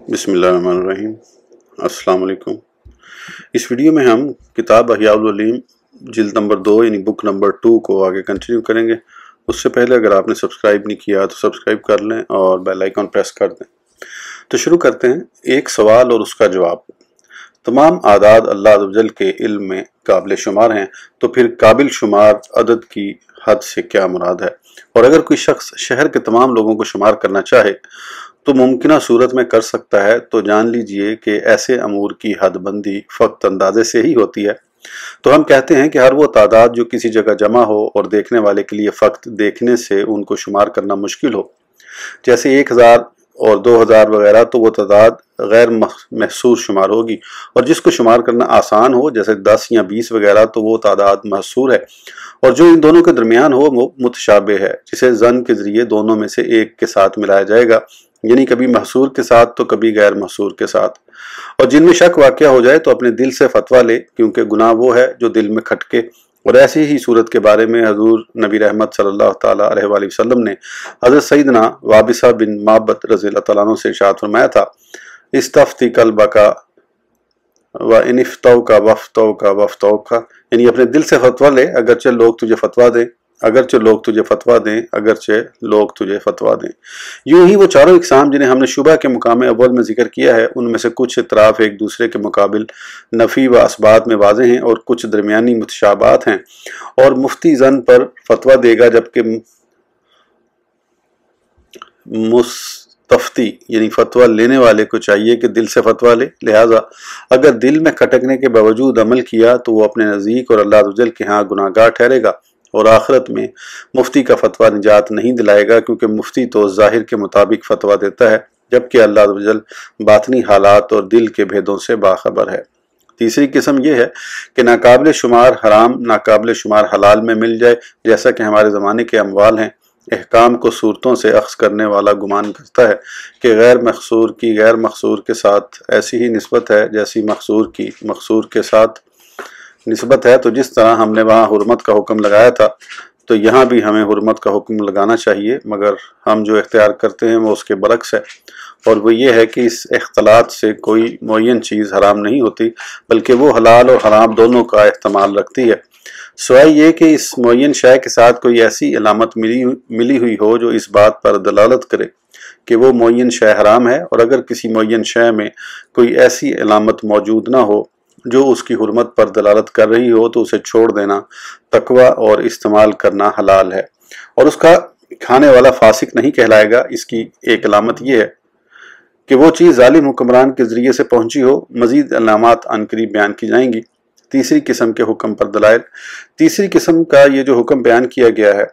बिस्मिल्लाहिर्रहमानिर्रहीम। अस्सलाम वालेकुम। इस वीडियो में हम किताब अहया उल उलूम जिल्द नंबर 2 यानी बुक नंबर 2 को आगे कंटिन्यू करेंगे। उससे पहले अगर आपने सब्सक्राइब नहीं किया तो सब्सक्राइब कर लें और बेल आइकन प्रेस कर दें। तो शुरू करते हैं। एक सवाल और उसका जवाब। तमाम आदाद अल्लाह अज़्ज़ वजल के इल्म में काबिल शुमार हैं, तो फिर काबिल शुमार अदद की हद से क्या मुराद है? और अगर कोई शख्स शहर के तमाम लोगों को शुमार करना चाहे तो मुमकिन सूरत में कर सकता है। तो जान लीजिए कि ऐसे अमूर की हदबंदी फ़कत अंदाजे से ही होती है। तो हम कहते हैं कि हर वो तादाद जो किसी जगह जमा हो और देखने वाले के लिए फ़कत देखने से उनको शुमार करना मुश्किल हो, जैसे 1000 और 2000 वगैरह, तो वो तादाद गैर महसूर शुमार होगी। और जिसको शुमार करना आसान हो, जैसे 10 या 20 वगैरह, तो वो तादाद महसूर है। और जो इन दोनों के दरमियान हो वो मुतशाबे है, जिसे ज़न के ज़रिए दोनों में से एक के साथ मिलाया जाएगा, यानी कभी महसूर के साथ तो कभी गैर महसूर के साथ। और जिनमें शक वाक़या हो जाए तो अपने दिल से फतवा ले, क्योंकि गुनाह वो है जो दिल में खटके। और ऐसी ही सूरत के बारे में हजूर नबी रहमत सल्लल्लाहु ताला अलैहि वसल्लम ने हज़रत सैयदना वाबिसा बिन माबद रज़ियल्लाहु ताला अन्हु से इरशाद फरमाया था, इस्तफ्ती कल्बका व इनिफ्तौका वफ्तौका वफ्तौका, यानी अपने दिल से फतवा ले, अगरचे लोग तुझे फतवा दें, अगरचे लोग तुझे फतवा दें, अगरचे लोग तुझे फतवा दें। यूं ही वो चारों इकसाम जिन्हें हमने शुबह के मुकाम अव्वल में जिक्र किया है, उनमें से कुछ इतराफ एक दूसरे के मुकाबिल नफ़ी व असबात में वाज़े हैं और कुछ दरमियानी मुतशाबात हैं। और मुफ्ती ज़न पर फतवा देगा, जबकि मुस्तफ्ती यानी फतवा लेने वाले को चाहिए कि दिल से फतवा ले। लिहाजा अगर दिल में खटकने के बावजूद अमल किया तो वो अपने नज़दीक और अल्लाह अज़्ज़ वजल के यहाँ गुनाहगार ठहरेगा। और आखिरत में मुफ्ती का फतवा निजात नहीं दिलाएगा, क्योंकि मुफ्ती तो ज़ाहिर के मुताबिक फतवा देता है, जबकि अल्लाह अज़्ज़ वजल बातनी हालात और दिल के भेदों से बाखबर है। तीसरी किस्म यह है कि नाकाबिल शुमार हराम नाकाबिल शुमार हलाल में मिल जाए, जैसा कि हमारे ज़माने के अमवाल हैं। अहकाम को सूरतों से अख्ज़ करने वाला गुमान करता है कि गैर मखसूर की गैर मखसूर के साथ ऐसी ही निस्बत है जैसी मखसूर की मखसूर के साथ निस्बत है। तो जिस तरह हमने वहाँ हुर्मत का हुक्म लगाया था, तो यहाँ भी हमें हुर्मत का हुक्म लगाना चाहिए, मगर हम जो इख्तियार करते हैं वो उसके बरक्स है। और वो ये है कि इस इख्तलात से कोई मुअय्यन चीज़ हराम नहीं होती, बल्कि वो हलाल और हराम दोनों का इस्तेमाल रखती है, सिवाय ये कि इस मुअय्यन शय के साथ कोई ऐसी अलामत मिली हुई हो जो इस बात पर दलालत करे कि वो मुअय्यन शय हराम है। और अगर किसी मुअय्यन शय में कोई ऐसी अलामत मौजूद ना हो जो उसकी हुर्मत पर दलालत कर रही हो, तो उसे छोड़ देना तकवा और इस्तेमाल करना हलाल है, और उसका खाने वाला फासिक नहीं कहलाएगा। इसकी एक अलामत यह है कि वो चीज़ जालिम हुक्मरान के ज़रिए से पहुंची हो। मज़ीद अलामात अनकरीब बयान की जाएंगी। तीसरी किस्म के हुक्म पर दलाइल। तीसरी किस्म का ये जो हुक्म बयान किया गया है,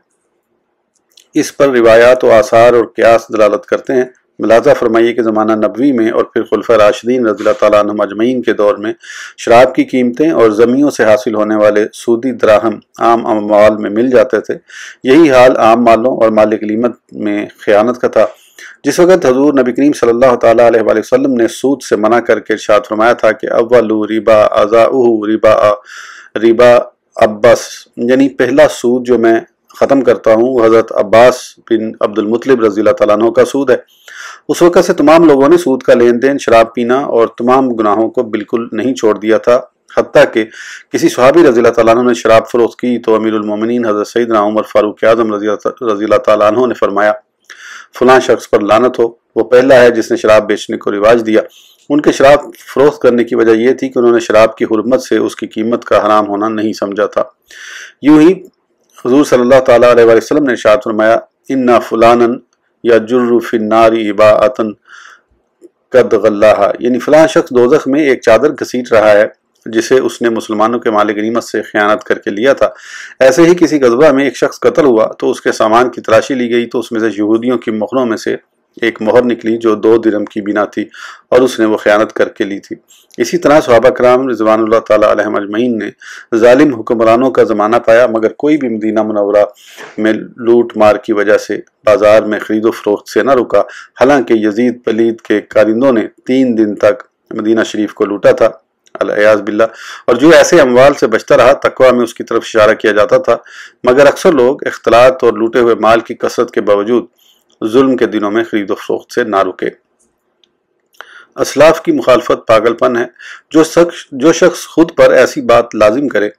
इस पर रिवायात व आसार और क़ियास दलालत करते हैं। मुलाज़ा फरमाइए कि ज़माना नबवी में और फिर खुलफ़ा राशिदीन रज़ियल्लाहु ताला अन्हुम अजमईन के दौर में शराब की कीमतें और ज़मीनों से हासिल होने वाले सूदी दराहम आम अमवाल में मिल जाते थे। यही हाल आम मालों और माल गनीमत में ख़यानत का था। जिस वक़्त हज़ूर नबी करीम सल्लल्लाहु ताला अलैहि वसल्लम ने सूद से मना करके इरशाद फरमाया था कि अव्वलु रिबा अज़ाउहु रिबा अब्बास, यानी पहला सूद जो मैं ख़त्म करता हूँ हज़रत अब्बास बिन अब्दुल मुत्तलिब रज़ियल्लाहु ताला अन्हु का सूद है। उस वक़्त से तमाम लोगों ने सूद का लेन देन, शराब पीना और तमाम गुनाहों को बिल्कुल नहीं छोड़ दिया था। हत्ता कि किसी सहाबी रज़ियल्लाहु ताला अन्हु ने शराब फरोख्त की तो अमीरुल मोमिनीन हज़रत सैयदना उमर फारूक आज़म रज़ियल्लाहु ताला अन्हु ने फरमाया, फलां शख्स पर लानत हो, वो पहला है जिसने शराब बेचने को रिवाज दिया। उनके शराब फरोख्त करने की वजह यह थी कि उन्होंने शराब की हुर्मत से उसकी कीमत का हराम होना नहीं समझा था। यूं ही हुज़ूर सल्लल्लाहु ताला अलैहि वसल्लम ने इरशाद फरमाया, इन्ना फुलानन यजुर्रु फिन्नारी इबाअतन कद गल्लाहा, यानी फलां शख्स दोज़ख में एक चादर घसीट रहा है जिसे उसने मुसलमानों के माल गनीमत से खयानत करके लिया था। ऐसे ही किसी गज़वा में एक शख्स कत्ल हुआ तो उसके सामान की तलाशी ली गई, तो उसमें से यहूदियों की मोहरों में से एक मोहर निकली जो 2 दिरहम की बिना थी, और उसने वो खयानत करके ली थी। इसी तरह सहाबा कराम रिज़वानुल्लाह ताला अलैहिम अजमईन ने जालिम हुक्मरानों का ज़माना पाया, मगर कोई भी मदीना मुनव्वरा में लूट मार की वजह से बाजार में खरीदो फरोख्त से न रुका। हालांकि यजीद पलीद के कारिंदों ने 3 दिन तक मदीना शरीफ को लूटा था, अल-इयाज़ बिल्लाह। और जो ऐसे अमवाल से बचता रहा, तकवा में उसकी तरफ इशारा किया जाता था, मगर अक्सर लोग इख्तलात और लूटे हुए माल की कसरत के बावजूद जुल्म के दिनों में खरीदो फरोख्त से ना रुके। اسلاف کی مخالفت پاگلپن ہے۔ جو شخص خود پر ایسی بات لازم کرے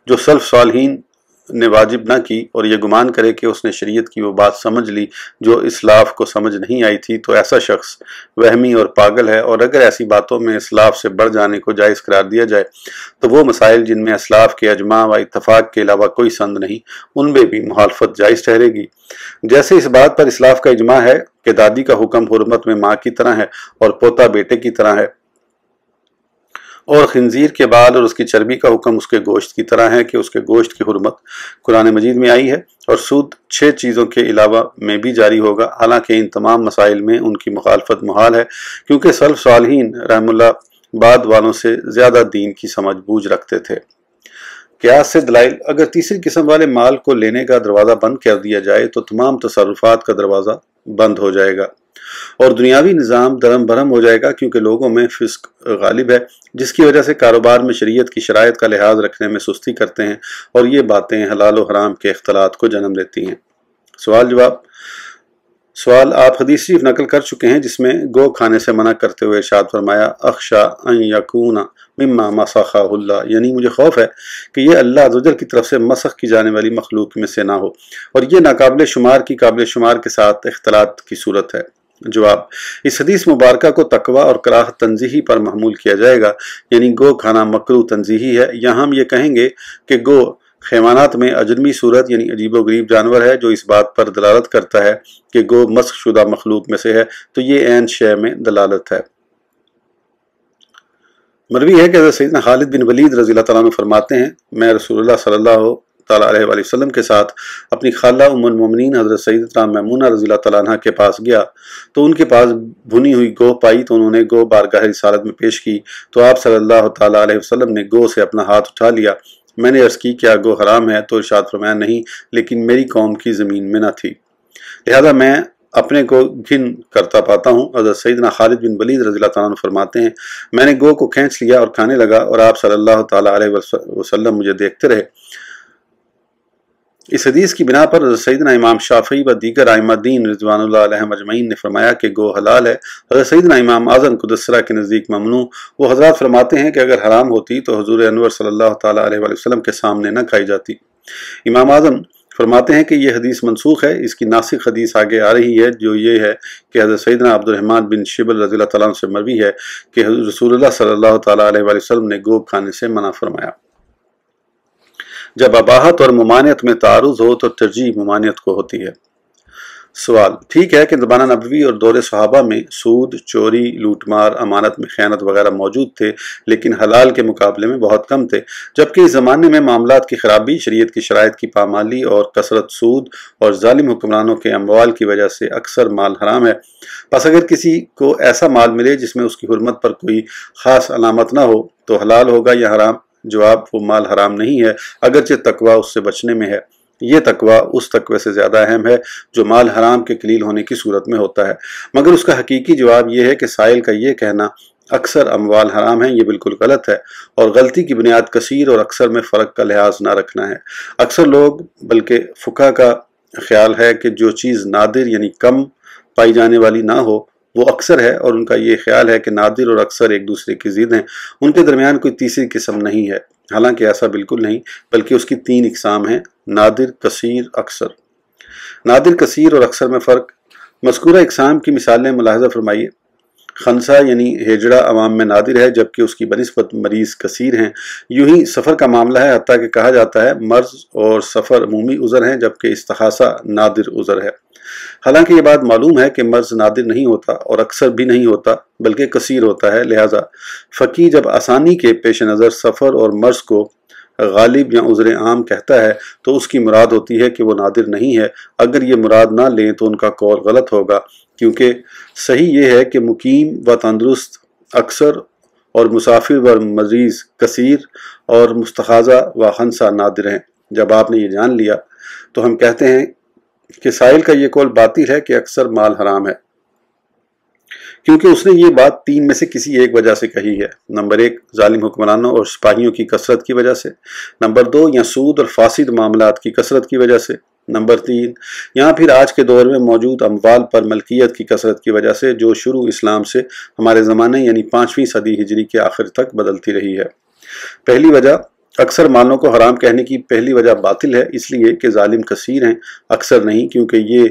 جو سلف صالحین نے واجب نہ کی اور یہ گمان کرے کہ اس نے شریعت کی وہ بات سمجھ لی جو اسلاف کو سمجھ نہیں آئی تھی، تو ایسا شخص وہمی اور پاگل ہے۔ اور اگر ایسی باتوں میں اسلاف سے بڑھ جانے کو جائز قرار دیا جائے تو وہ مسائل جن میں اسلاف کے اجماع و اتفاق کے علاوہ کوئی سند نہیں، ان میں بھی مخالفت جائز ٹھہرے گی۔ جیسے اس بات پر اسلاف کا اجماع ہے کہ دادی کا حکم حرمت میں ماں کی طرح ہے اور پوتا بیٹے کی طرح ہے، اور خنزیر کے بال اور اس کی چربی کا حکم اس کے گوشت کی طرح ہے کہ اس کے گوشت کی حرمت قرآن مجید میں آئی ہے، اور سود 6 چیزوں کے علاوہ میں بھی جاری ہوگا۔ حالانکہ ان تمام مسائل میں ان کی مخالفت محال ہے، کیونکہ سلف صالحین رحم اللہ بعد والوں سے زیادہ دین کی سمجھ بوجھ رکھتے تھے۔ قیاس سے دلائل: اگر تیسری قسم والے مال کو لینے کا دروازہ بند کر دیا جائے تو تمام تصرفات کا دروازہ بند ہو جائے گا اور دنیاوی نظام درم برہم ہو جائے گا، کیونکہ لوگوں میں فسق غالب ہے، جس کی وجہ سے کاروبار میں شریعت کی شرائط کا لحاظ رکھنے میں سستی کرتے ہیں، اور یہ باتیں حلال و حرام کے اختلاط کو جنم دیتی ہیں۔ سوال جواب: سوال آپ حدیث شریف نقل کر چکے ہیں جس میں گو کھانے سے منع کرتے ہوئے ارشاد فرمایا اخشا ان یکون مما مسخہ اللہ، یعنی مجھے خوف ہے کہ یہ اللہ عز و جل کی طرف سے مسخ کی جانے والی مخلوق میں سے نہ ہو، اور یہ ناقابل شمار کی قابل شمار کے ساتھ اختلاط کی صورت ہے۔ جواب: اس حدیث مبارکہ کو تقوی اور کراہت تنزیہی پر محمول کیا جائے گا، یعنی گو کھانا مکروہ تنزیہی ہے، یا ہم یہ کہیں گے کہ گو حیوانات میں اجنبی صورت یعنی عجیب و غریب جانور ہے جو اس بات پر دلالت کرتا ہے کہ گو مسخ شدہ مخلوق میں سے ہے، تو یہ عین شے میں دلالت ہے۔ مروی ہے کہ حضرت سیدنا خالد بن ولید رضی اللہ تعالیٰ عنہ فرماتے ہیں، میں رسول اللہ صلی اللہ تعالیٰ علیہ وآلہ وسلم کے ساتھ اپنی خالہ ام المومنین حضرت سیدتنا میمونہ رضی اللہ تعالیٰ عنہ کے پاس گیا تو ان کے پاس بھنی ہوئی گو پائی، تو انہوں نے گو بارگاہ رسالت میں پیش کی، تو آپ صلی اللہ تعالیٰ علیہ وسلم نے گو سے اپنا ہاتھ اٹھا لیا۔ میں نے عرض کی کیا گو حرام ہے؟ تو ارشاد فرمایا نہیں، لیکن میری قوم کی زمین میں نہ تھی، لہذا میں اپنے کو گھن کرتا پاتا ہوں۔ حضرت سیدنا خالد بن ولید رضی اللہ تعالیٰ عنہ فرماتے ہیں، میں نے گو کو کھینچ لیا اور کھانے لگا، اور آپ صلی اللہ تعالیٰ علیہ وسلم مجھے دیکھتے رہے۔ اس حدیث کی بنا پر حضرت سیدنا امام شافعی و دیگر ائمہ دین رضوان اللہ علیہم اجمعین نے فرمایا کہ گو حلال ہے۔ حضرت سیدنا امام اعظم قدس سرہ کے نزدیک ممنوع۔ وہ حضرات فرماتے ہیں کہ اگر حرام ہوتی تو حضور انور صلی اللہ تعالیٰ علیہ وسلم کے سامنے نہ کھائی جاتی۔ امام اعظم فرماتے ہیں کہ یہ حدیث منسوخ ہے، اس کی ناسخ حدیث آگے آ رہی ہے جو یہ ہے کہ حضرت سیدنا عبد الرحمن بن شبل رضی اللہ تعالیٰ عنہ سے مروی ہے کہ رسول اللہ صلی اللہ تعالیٰ علیہ وسلم نے گو کھانے سے منع فرمایا۔ جب اباحت اور ممانعت میں تعارض ہو تو ترجیح ممانعت کو ہوتی ہے۔ سوال: ٹھیک ہے کہ زمانہ نبوی اور دور صحابہ میں سود، چوری، لوٹ مار، امانت میں خیانت وغیرہ موجود تھے، لیکن حلال کے مقابلے میں بہت کم تھے، جبکہ اس زمانے میں معاملات کی خرابی، شریعت کی شرائط کی پامالی اور کثرت سود اور ظالم حکمرانوں کے اموال کی وجہ سے اکثر مال حرام ہے۔ پس اگر کسی کو ایسا مال ملے جس میں اس کی حرمت پر کوئی خاص علامت نہ ہو تو حلال ہوگا یا حرام؟ جواب: وہ مال حرام نہیں ہے، اگرچہ تقوی اس سے بچنے میں ہے۔ یہ تقوی اس تقوی سے زیادہ اہم ہے جو مال حرام کے قلیل ہونے کی صورت میں ہوتا ہے، مگر اس کا حقیقی جواب یہ ہے کہ سائل کا یہ کہنا اکثر اموال حرام ہیں یہ بالکل غلط ہے، اور غلطی کی بنیاد کثیر اور اکثر میں فرق کا لحاظ نہ رکھنا ہے۔ اکثر لوگ بلکہ فقہا کا خیال ہے کہ جو چیز نادر یعنی کم پائی جانے والی نہ ہو وہ اکثر ہے، اور ان کا یہ خیال ہے کہ نادر اور اکثر ایک دوسرے کی ضد ہیں، ان کے درمیان کوئی تیسری قسم نہیں ہے، حالانکہ ایسا بالکل نہیں، بلکہ اس کی 3 اقسام ہیں: نادر، کثیر، اکثر۔ نادر، کثیر اور اکثر میں فرق۔ مذکورہ اقسام کی مثالیں ملاحظہ فرمائیے۔ خنسہ یعنی ہیجڑا عوام میں نادر ہے جبکہ اس کی بنسبت مریض کثیر ہیں۔ یوں ہی سفر کا معاملہ ہے، حتیٰ کہ کہا جاتا ہے مرض اور سفر عمومی عذر ہیں جبکہ استخاصہ نادر عذر ہے۔ حالانکہ یہ بات معلوم ہے کہ مرض نادر نہیں ہوتا اور اکثر بھی نہیں ہوتا بلکہ کثیر ہوتا ہے، لہذا فقیہ جب آسانی کے پیش نظر سفر اور مرض کو غالب یا عذر عام کہتا ہے تو اس کی مراد ہوتی ہے کہ وہ نادر نہیں ہے۔ اگر یہ مراد نہ لیں تو ان کا قول غلط ہوگا، کیونکہ صحیح یہ ہے کہ مقیم و تندرست اکثر اور مسافر و مریض کثیر اور مستخاضہ و خنسہ نادر ہیں۔ جب آپ نے یہ جان لیا تو ہم کہتے ہیں کہ سائل کا یہ قول باطل ہے کہ اکثر مال حرام ہے، کیونکہ اس نے یہ بات 3 میں سے کسی ایک وجہ سے کہی ہے۔ نمبر 1 ظالم حکمرانوں اور سپاہیوں کی کثرت کی وجہ سے، نمبر 2 یا سود اور فاسد معاملات کی کثرت کی وجہ سے، नंबर 3, यहाँ फिर आज के दौर में मौजूद अमवाल पर मलकियत की कसरत की वजह से जो शुरू इस्लाम से हमारे ज़माने यानी 5वीं सदी हिजरी के आखिर तक बदलती रही है। पहली वजह, अक्सर मालों को हराम कहने की पहली वजह बातिल है, इसलिए कि जालिम कसीर हैं, अक्सर नहीं, क्योंकि ये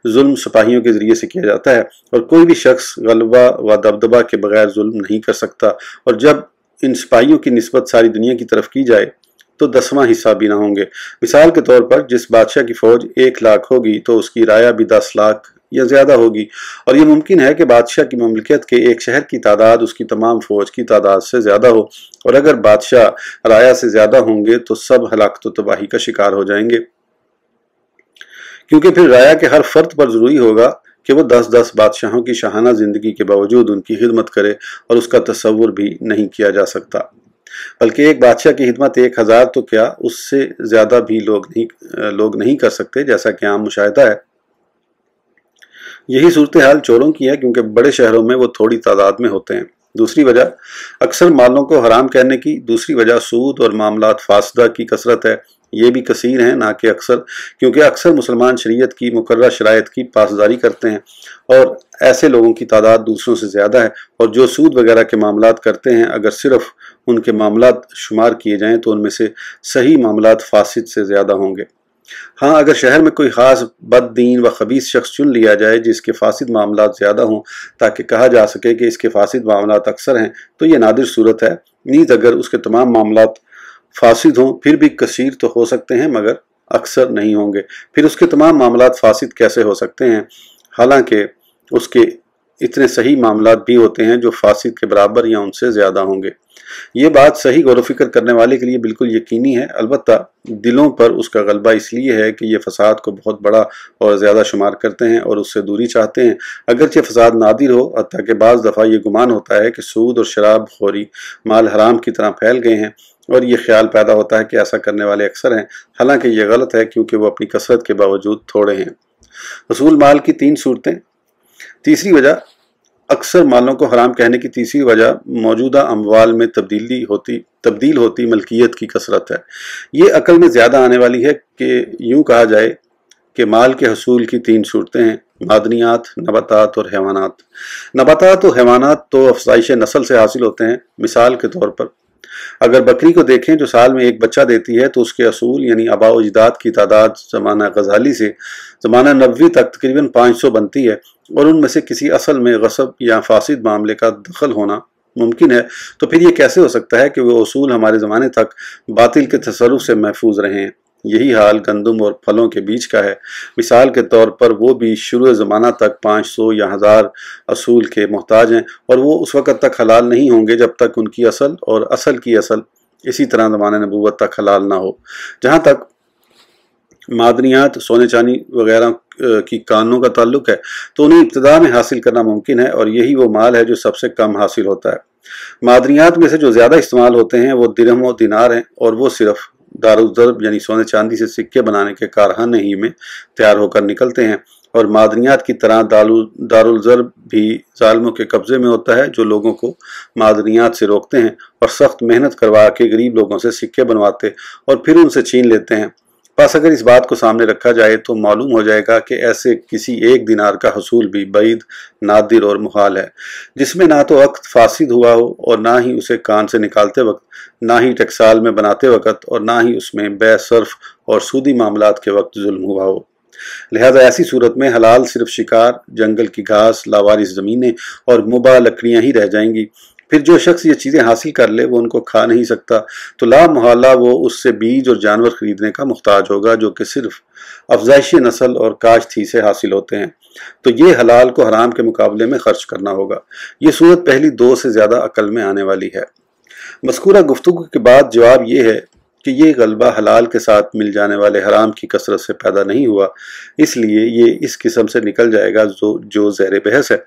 जुल्म सिपाहियों के ज़रिए से किया जाता है और कोई भी शख्स गलबा व दबदबा के बगैर जुल्म नहीं कर सकता। और जब इन सिपाहियों की निस्बत सारी दुनिया की तरफ की जाए तो 10वां हिस्सा भी ना होंगे। मिसाल के तौर पर जिस बादशाह की फौज 1 लाख होगी तो उसकी राया भी 10 लाख या ज्यादा होगी, और ये मुमकिन है कि बादशाह की ममलिकत के एक शहर की तादाद उसकी तमाम फौज की तादाद से ज्यादा हो, और अगर बादशाह राया से ज्यादा होंगे तो सब हलाकत व तबाही का शिकार हो जाएंगे, क्योंकि फिर राया के हर फर्द पर जरूरी होगा कि वो 10-10 बादशाहों की शाहाना जिंदगी के बावजूद उनकी खिदमत करे, और उसका तस्वुर भी नहीं किया जा सकता। बल्कि एक बादशाह की खिदमत 1000 तो क्या, उससे ज्यादा भी लोग नहीं कर सकते, जैसा कि आम मुशाहिदा है। यही सूरत हाल चोरों की है, क्योंकि बड़े शहरों में वो थोड़ी तादाद में होते हैं। दूसरी वजह, अक्सर मालों को हराम कहने की दूसरी वजह सूद और मामलात फासदा की कसरत है। ये भी कसीर हैं, ना कि अक्सर, क्योंकि अक्सर मुसलमान शरीयत की मुकर्रर शराइत की पासदारी करते हैं और ऐसे लोगों की तादाद दूसरों से ज़्यादा है, और जो सूद वगैरह के मामलात करते हैं अगर सिर्फ उनके मामलात शुमार किए जाएं तो उनमें से सही मामलात फासिद से ज़्यादा होंगे। हाँ, अगर शहर में कोई ख़ास बददीन व खबीस शख्स चुन लिया जाए जिसके फासिद मामलात ज़्यादा हों ताकि कहा जा सके कि इसके फासिद मामलात अक्सर हैं, तो ये नादिर सूरत है। नीज़ अगर उसके तमाम मामलात फासिद हों फिर भी कसीर तो हो सकते हैं मगर अक्सर नहीं होंगे। फिर उसके तमाम मामलात फासिद कैसे हो सकते हैं, हालांकि उसके इतने सही मामलात भी होते हैं जो फासिद के बराबर या उनसे ज़्यादा होंगे। ये बात सही गौर फिक्र करने वाले के लिए बिल्कुल यकीनी है। अलबत्ता दिलों पर उसका गलबा इसलिए है कि ये फसाद को बहुत बड़ा और ज़्यादा शुमार करते हैं और उससे दूरी चाहते हैं। अगरचे फसाद नादिर हो, हत्ता कि बाज़ दफ़ा ये गुमान होता है कि सूद और शराब खोरी माल हराम की तरह फैल गए हैं, और ये ख्याल पैदा होता है कि ऐसा करने वाले अक्सर हैं, हालांकि ये गलत है क्योंकि वो अपनी कसरत के बावजूद थोड़े हैं। वसूल माल की 3 सूरतें। तीसरी वजह, अक्सर मालों को हराम कहने की तीसरी वजह मौजूदा अमवाल में तब्दील होती मलकियत की कसरत है। ये अकल में ज़्यादा आने वाली है कि यूँ कहा जाए कि माल के हसूल की 3 सूरतें हैं, मादनियात, नबातात और हैवानात। नबातात और हैवानात तो अफज़ाइश नस्ल से हासिल होते हैं। मिसाल के तौर पर अगर बकरी को देखें जो साल में एक बच्चा देती है तो उसके असूल यानी आबा व अजदाद की तादाद ज़माना गज़ाली से ज़माना नबवी तक तकरीबन 500 बनती है, और उनमें से किसी असल में गसब या फासिद मामले का दखल होना मुमकिन है। तो फिर ये कैसे हो सकता है कि वो असूल हमारे ज़माने तक बातिल के तसर्रुफ से महफूज रहे हैं। यही हाल गंदम और फलों के बीज का है। मिसाल के तौर पर वो भी शुरू ज़माना तक 500 या 1000 असूल के मोहताज हैं, और वो उस वक़्त तक हलाल नहीं होंगे जब तक उनकी असल और असल की असल इसी तरह ज़माने नबूवत तक हलाल ना हो। जहाँ तक मादनियात, सोने चांदी वगैरह की कानों का ताल्लुक है तो उन्हें इब्तिदा में हासिल करना मुमकिन है, और यही वो माल है जो सबसे कम हासिल होता है। मादनियात में से जो ज़्यादा इस्तेमाल होते हैं वो दिरहम और दिनार हैं, और वो सिर्फ दारुल ज़र्ब यानी सोने चांदी से सिक्के बनाने के कारखाने ही में तैयार होकर निकलते हैं। और मादनियात की तरह दारुल ज़र्ब भी जालिमों के कब्ज़े में होता है जो लोगों को मादनियात से रोकते हैं और सख्त मेहनत करवा के गरीब लोगों से सिक्के बनवाते और फिर उनसे छीन लेते हैं। बस अगर इस बात को सामने रखा जाए तो मालूम हो जाएगा कि ऐसे किसी एक दिनार का हसूल भी बैद, नादिर और मुहाल है, जिसमें ना तो वक्त फासिद हुआ हो और ना ही उसे कान से निकालते वक्त, ना ही टकसाल में बनाते वक्त, और ना ही उसमें बै सर्फ और सूदी मामलात के वक्त जुल्म हुआ हो। लिहाजा ऐसी सूरत में हलाल सिर्फ शिकार, जंगल की घास, लावारिस ज़मीनें और मुबा लकड़ियाँ ही रह जाएंगी। फिर जो शख्स ये चीज़ें हासिल कर ले वो उनको खा नहीं सकता, तो ला मुहाला वो उससे बीज और जानवर खरीदने का मुख्ताज होगा जो कि सिर्फ अफजाइश नस्ल और काश्त से हासिल होते हैं। तो ये हलाल को हराम के मुकाबले में खर्च करना होगा। ये सूरत पहली 2 से ज़्यादा अकल में आने वाली है। मज़कूरा गुफ्तगू के बाद जवाब ये है कि ये गलबा हलाल के साथ मिल जाने वाले हराम की कसरत से पैदा नहीं हुआ, इसलिए ये इस किस्म से निकल जाएगा जो ज़ेर बहस है,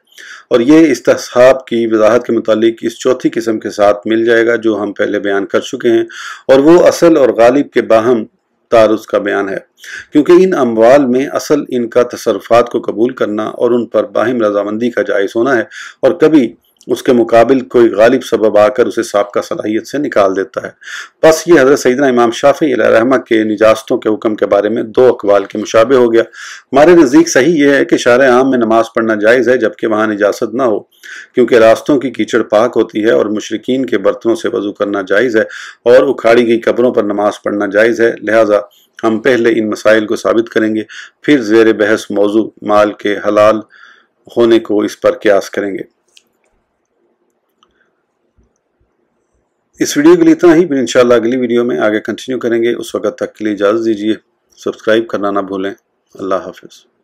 और ये इस्तिहाब की वजाहत के मुतालिक इस चौथी किस्म के साथ मिल जाएगा जो हम पहले बयान कर चुके हैं, और वो असल और गालिब के बाहम तारुज़ का बयान है। क्योंकि इन अमवाल में असल इनका तसर्रुफात को कबूल करना और उन पर बाहिम रजामंदी का जायज़ होना है, और कभी اس کے مقابل کوئی غالب سبب آ کر اسے سابقہ صلاحیت سے نکال دیتا ہے۔ بس یہ حضرت سیدنا امام شافعی علیہ رحمہ کے نجاستوں کے حکم کے بارے میں دو اقوال کے مشابہ ہو گیا۔ ہمارے نزدیک صحیح یہ ہے کہ شارع عام میں نماز پڑھنا جائز ہے جبکہ وہاں نجاست نہ ہو، کیونکہ راستوں کی کیچڑ پاک ہوتی ہے اور مشرکین کے برتنوں سے وضو کرنا جائز ہے اور اکھاڑی گئی قبروں پر نماز پڑھنا جائز ہے۔ لہٰذا ہم پہلے ان مسائل کو ثابت کریں گے، پھر زیر بحث موضوع مال کے حلال ہونے کو اس پر قیاس کریں گے۔ اس ویڈیو کے لیے اتنا ہی، پھر انشاءاللہ اگلی ویڈیو میں آگے کنٹینیو کریں گے۔ اس وقت تک کے لیے اجازت دیجیے، سبسکرائب کرنا نہ بھولیں۔ اللہ حافظ۔